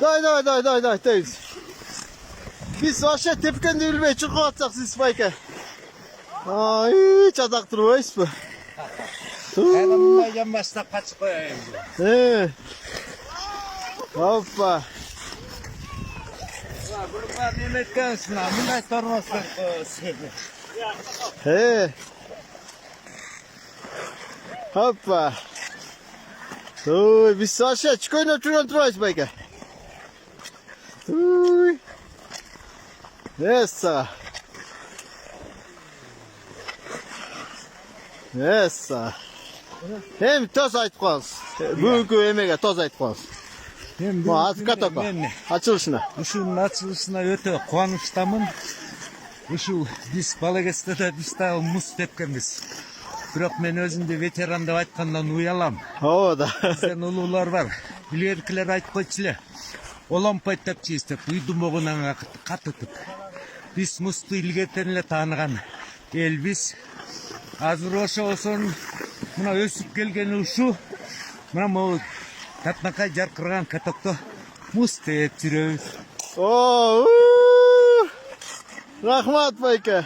Давай. Biz вообще tepkende bilmey çıkıp atsak siz bayka. Ay çadak durmayız mı? Bundan yanmazsa kaç koyayım. Hoppa. Burada nimet gelsin ha. Bundan sormazsak koyasın. Hoppa. Uy, biz вообще çıkıyla durmayız bayka. Uy. Essa. Hem toz aytып qo'yamiz. Bugungi emeğe toz aytып qo'yamiz. Bu azıcık topa. Açılışına. Uşunun açılışına öte kuanıştamın. Uşu biz Balagesta'da biz daha muz tepkemiz. Biroq men özümde veteran dep aytkandan uyalam. O da. Bizden ulуулар бар. Билеркилер айтып койчуле. Олампай тапчы истеп, уйдумогунан катытып. Biz muzdu ilgeten ile tanıgan elbis. Azır oşa olsun, buna ösüp gelgen uşu. Buna bu tatnaka jarkırgan katokto muz teyip жүрөбүz. Oo. Rahmat bayka.